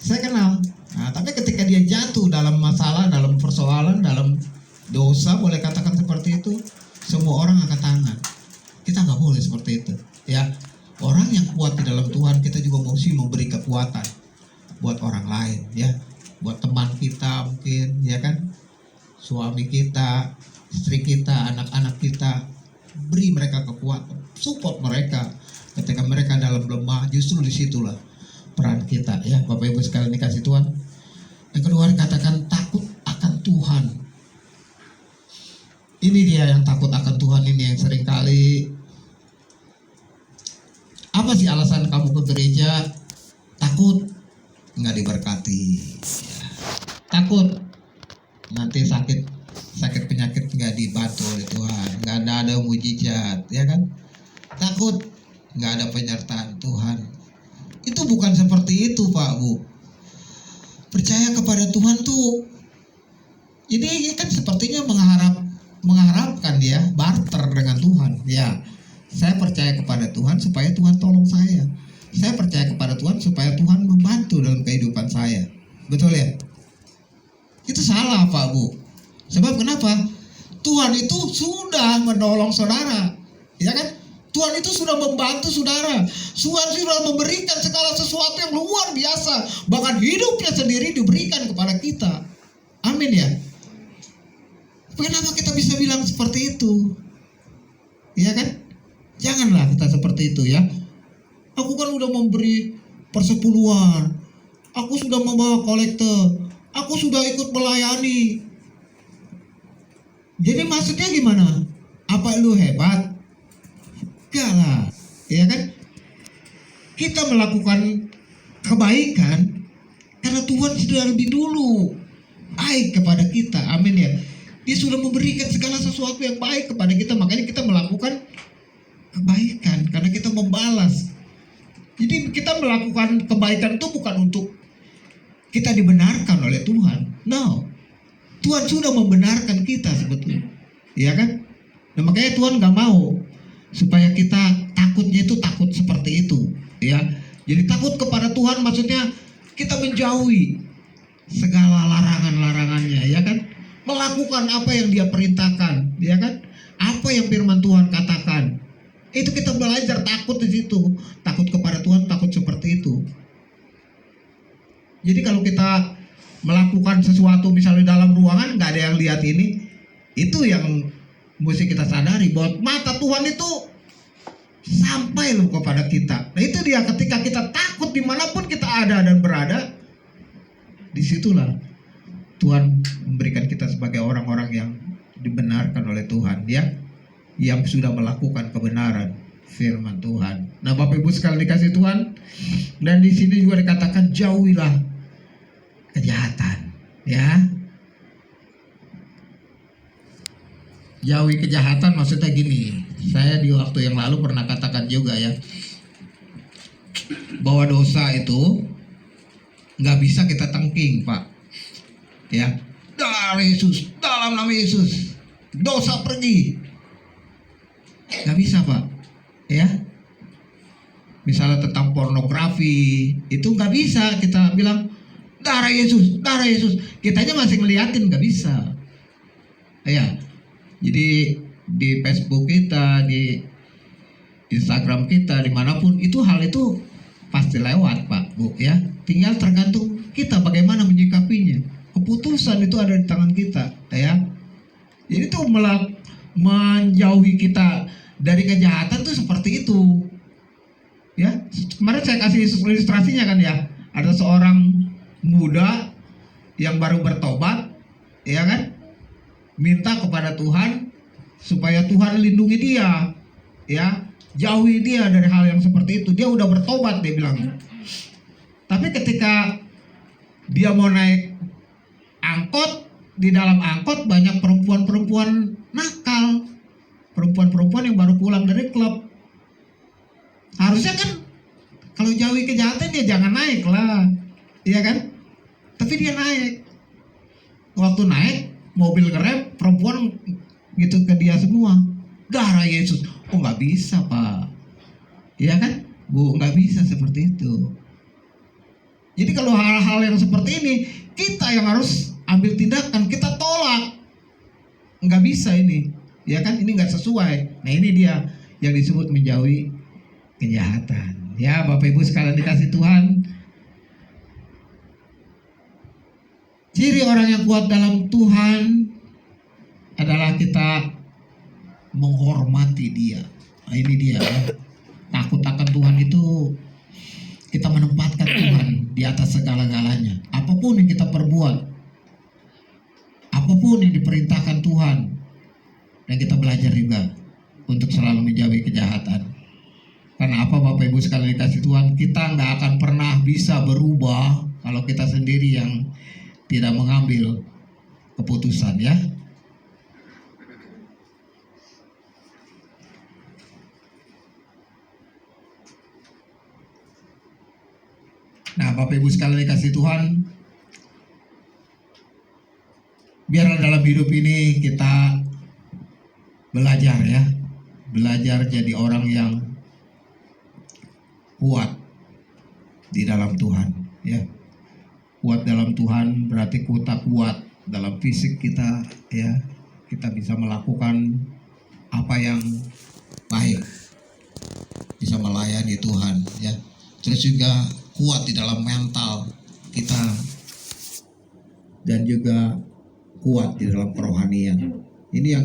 saya kenal. Nah, tapi ketika dia jatuh dalam masalah, dalam persoalan, dalam dosa, boleh katakan seperti itu, semua orang angkat tangan. Kita nggak boleh seperti itu, ya. Orang yang kuat di dalam Tuhan, kita juga mesti memberi kekuatan buat orang lain, ya. Buat teman kita mungkin, ya kan, suami kita, istri kita, anak-anak kita, beri mereka kekuatan, support mereka ketika mereka dalam lemah. Justru disitulah peran kita, ya. Bapak Ibu sekalian dikasih Tuhan. Yang kedua dikatakan takut akan Tuhan. Ini dia yang takut akan Tuhan ini yang seringkali, apa sih alasan kamu ke gereja? Takut nggak diberkati, ya. Takut nanti sakit penyakit nggak dibantu oleh Tuhan, nggak ada mujizat, ya kan? Takut nggak ada penyertaan Tuhan. Itu bukan seperti itu, Pak Bu. Percaya kepada Tuhan tuh, ini kan sepertinya mengharapkan dia barter dengan Tuhan, ya. Saya percaya kepada Tuhan supaya Tuhan tolong saya. Saya percaya kepada Tuhan supaya Tuhan membantu dalam kehidupan saya. Betul ya? Itu salah, Pak Bu. Sebab kenapa? Tuhan itu sudah menolong saudara, ya kan? Tuhan itu sudah membantu saudara. Tuhan sudah memberikan segala sesuatu yang luar biasa. Bahkan hidupnya sendiri diberikan kepada kita. Amin ya. Kenapa kita bisa bilang seperti itu? Ya kan? Janganlah kita seperti itu, ya. Aku kan udah memberi persepuluhan. Aku sudah membawa kolektor. Aku sudah ikut melayani. Jadi maksudnya gimana? Apa lu hebat? Enggak lah, ya kan? Kita melakukan kebaikan karena Tuhan sudah lebih dulu baik kepada kita. Amin ya. Dia sudah memberikan segala sesuatu yang baik kepada kita. Makanya kita melakukan kebaikan karena kita membalas. Jadi kita melakukan kebaikan itu bukan untuk kita dibenarkan oleh Tuhan. No. Tuhan sudah membenarkan kita sebetulnya. Ya kan? Nah, makanya Tuhan gak mau supaya kita takutnya itu takut seperti itu, ya. Jadi takut kepada Tuhan maksudnya kita menjauhi segala larangan-larangannya, ya kan? Melakukan apa yang Dia perintahkan, ya kan? Apa yang firman Tuhan katakan. Itu kita belajar takut di situ. Takut kepada Tuhan, takut seperti itu. Jadi kalau kita melakukan sesuatu misalnya dalam ruangan nggak ada yang lihat ini, itu yang mesti kita sadari bahwa mata Tuhan itu sampai loh kepada kita. Nah itu dia, ketika kita takut dimanapun kita ada dan berada, disitulah Tuhan memberikan kita sebagai orang-orang yang dibenarkan oleh Tuhan, ya, yang sudah melakukan kebenaran firman Tuhan. Nah Bapak Ibu sekalian dikasih Tuhan, dan di sini juga dikatakan jauhilah kejahatan, ya. Jauhi kejahatan maksudnya gini. Saya di waktu yang lalu pernah katakan juga, ya, bahwa dosa itu nggak bisa kita tengking, Pak, ya. Dari Yesus, dalam nama Yesus, dosa pergi. Nggak bisa, Pak, ya. Misalnya tentang pornografi itu nggak bisa kita bilang darah Yesus, darah Yesus. Kitanya masih ngeliatin, nggak bisa, ya. Jadi di Facebook kita, di Instagram kita, dimanapun itu hal itu pasti lewat, Pak, Bu, ya. Tinggal tergantung kita bagaimana menyikapinya. Keputusan itu ada di tangan kita, ya. Jadi itu menjauhi kita dari kejahatan tuh seperti itu, ya. Kemarin saya kasih ilustrasinya kan, ya. Ada seorang muda yang baru bertobat, ya kan, minta kepada Tuhan supaya Tuhan lindungi dia, ya, jauhi dia dari hal yang seperti itu. Dia udah bertobat, dia bilang. Tapi ketika dia mau naik angkot, di dalam angkot banyak perempuan-perempuan nakal, perempuan-perempuan yang baru pulang dari klub. Harusnya kan kalau jauhi kejahatan dia jangan naik lah, iya kan? Tapi dia naik. Waktu naik, mobil ngerem, perempuan gitu ke dia semua. Darah Yesus. Oh nggak bisa, Pak. Iya kan, Bu, nggak bisa seperti itu. Jadi kalau hal-hal yang seperti ini, kita yang harus ambil tindakan, kita tolak. Nggak bisa ini, ya kan? Ini nggak sesuai. Nah ini dia yang disebut menjauhi kejahatan. Ya Bapak Ibu sekalian dikasih Tuhan, ciri orang yang kuat dalam Tuhan adalah kita menghormati Dia. Nah, ini dia. Takut akan Tuhan itu kita menempatkan Tuhan di atas segala-galanya. Apapun yang kita perbuat, apapun yang diperintahkan Tuhan, dan kita belajar juga untuk selalu menjauhi kejahatan. Karena apa Bapak Ibu sekalian dikasih Tuhan, kita nggak akan pernah bisa berubah kalau kita sendiri yang tidak mengambil keputusan, ya. Nah Bapak Ibu sekalian dikasih Tuhan, biarlah dalam hidup ini kita belajar, ya. Belajar jadi orang yang kuat di dalam Tuhan, ya. Kuat dalam Tuhan berarti kita kuat dalam fisik kita, ya. Kita bisa melakukan apa yang baik, bisa melayani Tuhan, ya. Terus juga kuat di dalam mental kita dan juga kuat di dalam kerohanian. Ini yang